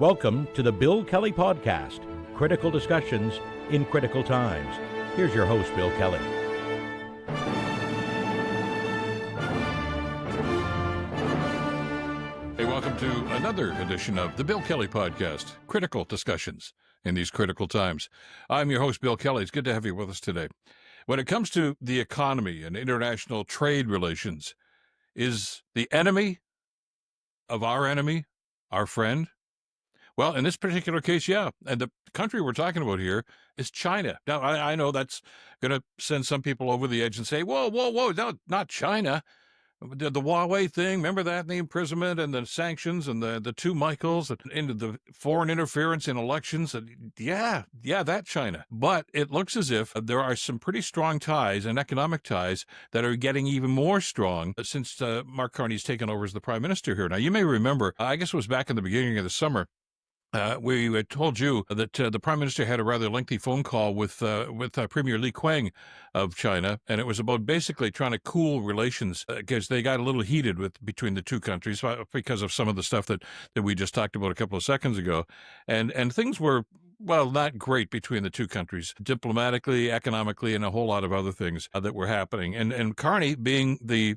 Welcome to the Bill Kelly Podcast, critical discussions in critical times. Here's your host, Bill Kelly. Hey, welcome to another edition of the Bill Kelly Podcast, critical discussions in these critical times. I'm your host, Bill Kelly. It's good to have you with us today. When it comes to the economy and international trade relations, is the enemy of our enemy our friend? Well, in this particular case, yeah. And the country we're talking about here is China. Now, I know that's going to send some people over the edge and say, whoa, no, not China. The Huawei thing, remember that, and the imprisonment and the sanctions and the two Michaels into the foreign interference in elections. Yeah, that China. But it looks as if there are some pretty strong ties and economic ties that are getting even more strong since Mark Carney's taken over as the Prime Minister here. Now, you may remember, I guess it was back in the beginning of the summer, we had told you that the Prime Minister had a rather lengthy phone call with Premier Li Qiang of China, and it was about basically trying to cool relations because they got a little heated between the two countries because of some of the stuff that we just talked about a couple of seconds ago, and things were, well, not great between the two countries, diplomatically, economically, and a whole lot of other things that were happening. And Carney, being the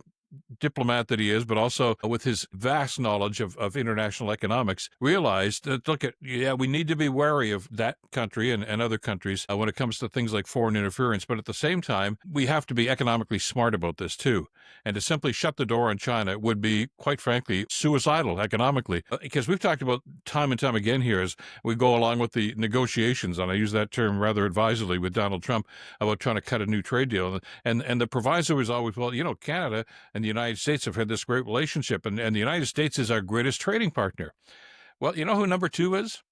diplomat that he is, but also with his vast knowledge of international economics, realized that, we need to be wary of that country and other countries when it comes to things like foreign interference. But at the same time, we have to be economically smart about this too. And to simply shut the door on China would be, quite frankly, suicidal economically. Because we've talked about time and time again here as we go along with the negotiations, and I use that term rather advisedly, with Donald Trump about trying to cut a new trade deal. And the proviso is always, well, Canada and the United States have had this great relationship, and the United States is our greatest trading partner. Well, you know who number two is?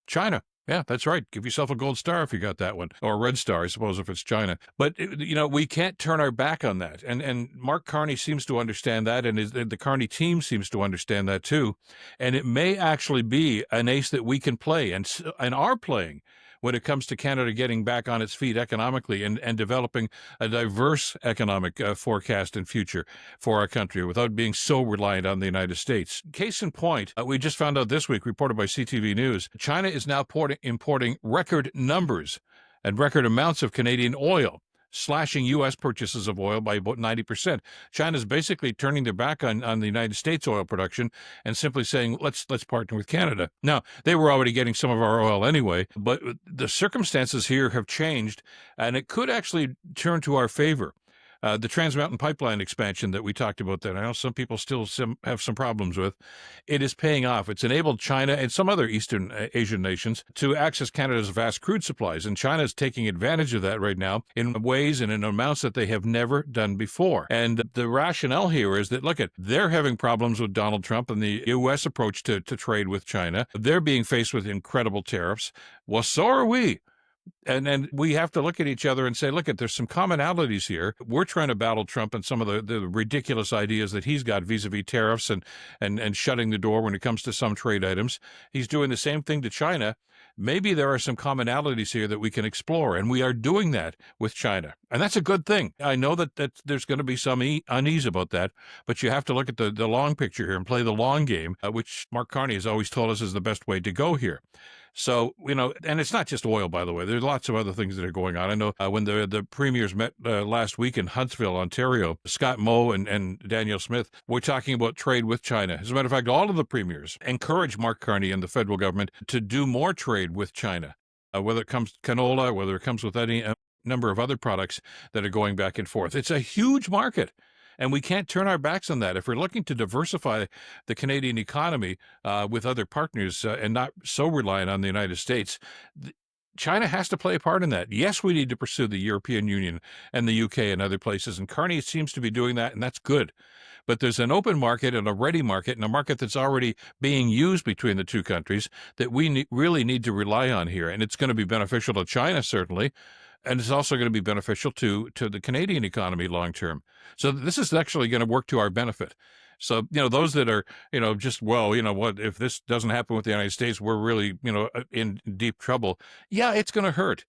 China. Yeah, that's right. Give yourself a gold star if you got that one, or a red star, I suppose, if it's China. But, we can't turn our back on that. And Mark Carney seems to understand that, and the Carney team seems to understand that too. And it may actually be an ace that we can play and are playing when it comes to Canada getting back on its feet economically and developing a diverse economic forecast and future for our country without being so reliant on the United States. Case in point, we just found out this week, reported by CTV News, China is now importing record numbers and record amounts of Canadian oil, slashing U.S. purchases of oil by about 90%. China's basically turning their back on the United States oil production and simply saying, let's partner with Canada. Now, they were already getting some of our oil anyway, but the circumstances here have changed, and it could actually turn to our favor. The Trans Mountain Pipeline expansion that we talked about that I know some people still have some problems with, it is paying off. It's enabled China and some other Eastern Asian nations to access Canada's vast crude supplies, and China is taking advantage of that right now in ways and in amounts that they have never done before. And the rationale here is that, they're having problems with Donald Trump and the U.S. approach to trade with China. They're being faced with incredible tariffs. Well, so are we. And we have to look at each other and say, there's some commonalities here. We're trying to battle Trump and some of the ridiculous ideas that he's got vis-a-vis tariffs and shutting the door when it comes to some trade items. He's doing the same thing to China. Maybe there are some commonalities here that we can explore, and we are doing that with China. And that's a good thing. I know that there's going to be some unease about that, but you have to look at the long picture here and play the long game, which Mark Carney has always told us is the best way to go here. So, and it's not just oil, by the way. There's lots of other things that are going on. I know when the premiers met last week in Huntsville, Ontario, Scott Moe and Danielle Smith were talking about trade with China. As a matter of fact, all of the premiers encourage Mark Carney and the federal government to do more trade with China, whether it comes to canola, whether it comes with any number of other products that are going back and forth. It's a huge market. And we can't turn our backs on that. If we're looking to diversify the Canadian economy with other partners and not so reliant on the United States, China has to play a part in that. Yes, we need to pursue the European Union and the UK and other places, and Carney seems to be doing that, and that's good. But there's an open market and a ready market and a market that's already being used between the two countries that we really need to rely on here. And it's going to be beneficial to China, certainly. And it's also going to be beneficial to the Canadian economy long term. So this is actually going to work to our benefit. So, those that are, if this doesn't happen with the United States, we're really, in deep trouble. Yeah, it's going to hurt.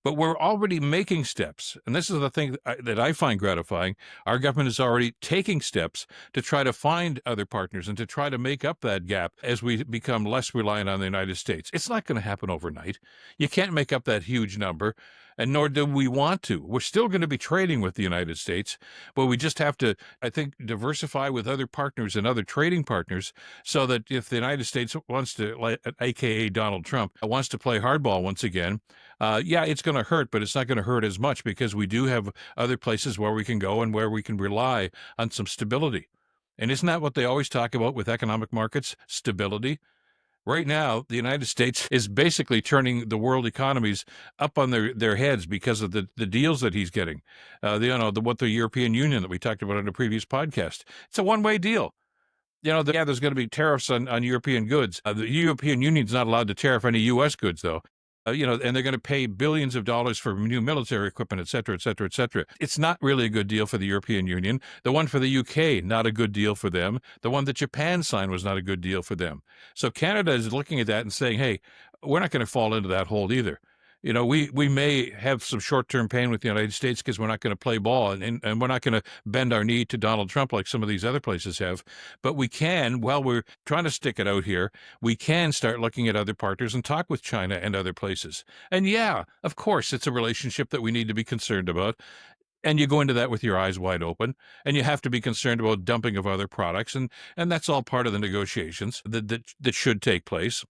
But we're already making steps. And this is the thing that I find gratifying. Our government is already taking steps to try to find other partners and to try to make up that gap as we become less reliant on the United States. It's not going to happen overnight. You can't make up that huge number, and nor do we want to. We're still going to be trading with the United States, but we just have to, I think, diversify with other partners and other trading partners so that if the United States wants to, aka Donald Trump, wants to play hardball once again, yeah, it's going to hurt, but it's not going to hurt as much because we do have other places where we can go and where we can rely on some stability. And isn't that what they always talk about with economic markets? Stability. Right now, the United States is basically turning the world economies up on their heads because of the deals that he's getting. What the European Union that we talked about in a previous podcast. It's a one-way deal. There's going to be tariffs on European goods. The European Union's not allowed to tariff any U.S. goods, though. And they're going to pay billions of dollars for new military equipment, et cetera, et cetera, et cetera. It's not really a good deal for the European Union. The one for the UK, not a good deal for them. The one that Japan signed was not a good deal for them. So Canada is looking at that and saying, hey, we're not going to fall into that hole either. We may have some short-term pain with the United States because we're not going to play ball and we're not going to bend our knee to Donald Trump like some of these other places have. But we can, while we're trying to stick it out here, we can start looking at other partners and talk with China and other places. And yeah, of course, it's a relationship that we need to be concerned about. And you go into that with your eyes wide open, and you have to be concerned about dumping of other products. And that's all part of the negotiations that should take place.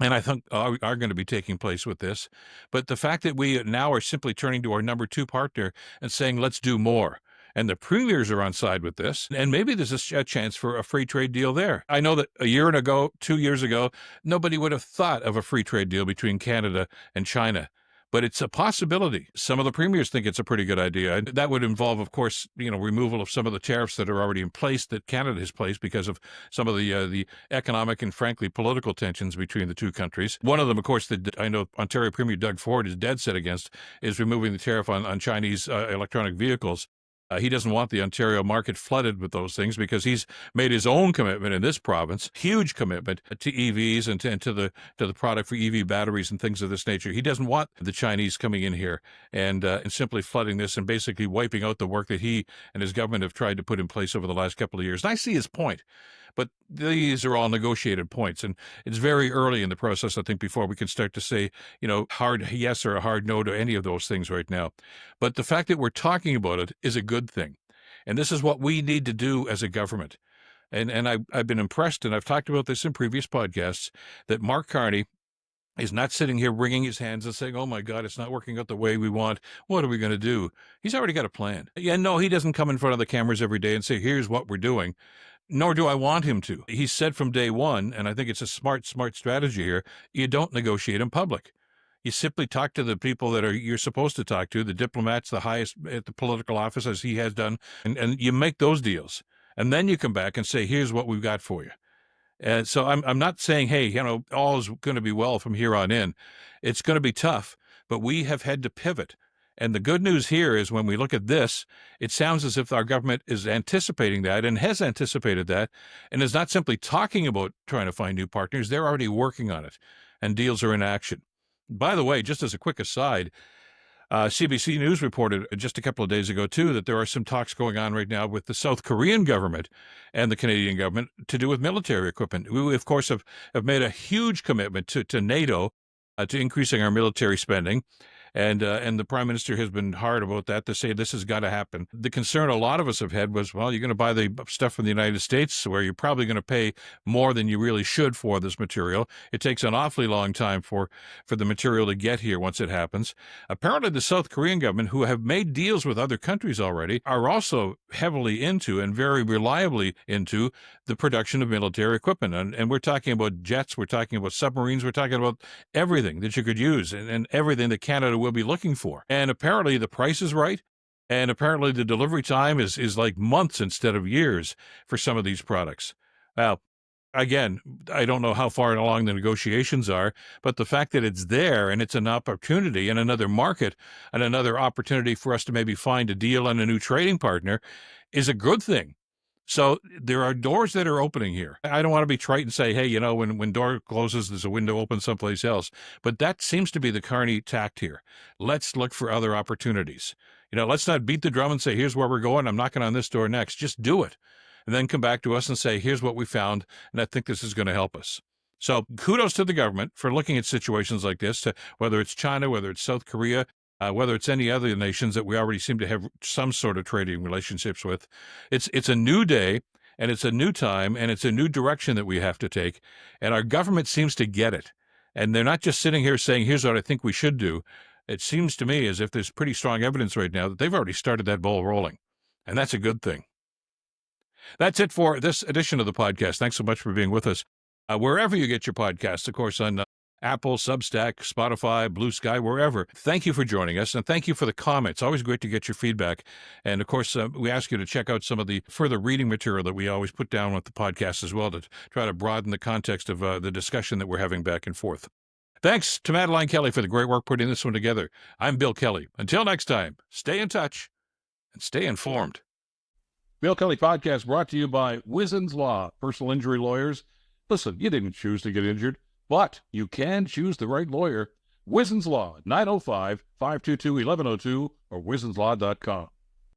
And I think are going to be taking place with this. But the fact that we now are simply turning to our number two partner and saying, let's do more. And the premiers are on side with this. And maybe there's a chance for a free trade deal there. I know that a year ago, 2 years ago, nobody would have thought of a free trade deal between Canada and China. But it's a possibility. Some of the premiers think it's a pretty good idea. And that would involve, of course, removal of some of the tariffs that are already in place that Canada has placed because of some of the economic and, frankly, political tensions between the two countries. One of them, of course, that I know Ontario Premier Doug Ford is dead set against is removing the tariff on Chinese electronic vehicles. He doesn't want the Ontario market flooded with those things because he's made his own commitment in this province, huge commitment to EVs and to the product for EV batteries and things of this nature. He doesn't want the Chinese coming in here and simply flooding this and basically wiping out the work that he and his government have tried to put in place over the last couple of years. And I see his point. But these are all negotiated points, and it's very early in the process, I think, before we can start to say, hard yes or a hard no to any of those things right now. But the fact that we're talking about it is a good thing. And this is what we need to do as a government. And I've been impressed, and I've talked about this in previous podcasts, that Mark Carney is not sitting here wringing his hands and saying, oh, my God, it's not working out the way we want. What are we going to do? He's already got a plan. Yeah, no, he doesn't come in front of the cameras every day and say, here's what we're doing. Nor do I want him to. He said from day one, and I think it's a smart strategy here, you don't negotiate in public. You simply talk to the people that you're supposed to talk to, the diplomats, the highest at the political office, as he has done, and you make those deals. And then you come back and say, here's what we've got for you. And so I'm not saying, hey, all is going to be well from here on in. It's going to be tough, but we have had to pivot. And the good news here is when we look at this, it sounds as if our government is anticipating that and has anticipated that and is not simply talking about trying to find new partners. They're already working on it, and deals are in action. By the way, just as a quick aside, CBC News reported just a couple of days ago, too, that there are some talks going on right now with the South Korean government and the Canadian government to do with military equipment. We, of course, have made a huge commitment to NATO, to increasing our military spending. And the Prime Minister has been hard about that to say this has got to happen. The concern a lot of us have had was, well, you're going to buy the stuff from the United States where you're probably going to pay more than you really should for this material. It takes an awfully long time for the material to get here once it happens. Apparently, the South Korean government, who have made deals with other countries already, are also heavily into and very reliably into the production of military equipment. And we're talking about jets, we're talking about submarines, we're talking about everything that you could use and everything that Canada will be looking for. And apparently the price is right. And apparently the delivery time is like months instead of years for some of these products. Well, again, I don't know how far along the negotiations are, but the fact that it's there and it's an opportunity and another market and another opportunity for us to maybe find a deal and a new trading partner is a good thing. So there are doors that are opening here. I don't want to be trite and say, hey, when door closes, there's a window open someplace else. But that seems to be the Carney tact here. Let's look for other opportunities. Let's not beat the drum and say, here's where we're going. I'm knocking on this door next. Just do it. And then come back to us and say, here's what we found. And I think this is going to help us. So kudos to the government for looking at situations like this, whether it's China, whether it's South Korea, whether it's any other nations that we already seem to have some sort of trading relationships with. It's a new day, and it's a new time, and it's a new direction that we have to take. And our government seems to get it. And they're not just sitting here saying, here's what I think we should do. It seems to me as if there's pretty strong evidence right now that they've already started that ball rolling. And that's a good thing. That's it for this edition of the podcast. Thanks so much for being with us. Wherever you get your podcasts, of course, on Apple, Substack, Spotify, Blue Sky, wherever. Thank you for joining us, and thank you for the comments. Always great to get your feedback. And, of course, we ask you to check out some of the further reading material that we always put down with the podcast as well to try to broaden the context of the discussion that we're having back and forth. Thanks to Madeline Kelly for the great work putting this one together. I'm Bill Kelly. Until next time, stay in touch and stay informed. Bill Kelly Podcast brought to you by Wizen's Law, personal injury lawyers. Listen, you didn't choose to get injured, but you can choose the right lawyer. Wizen's Law, 905-522-1102 or wizenslaw.com.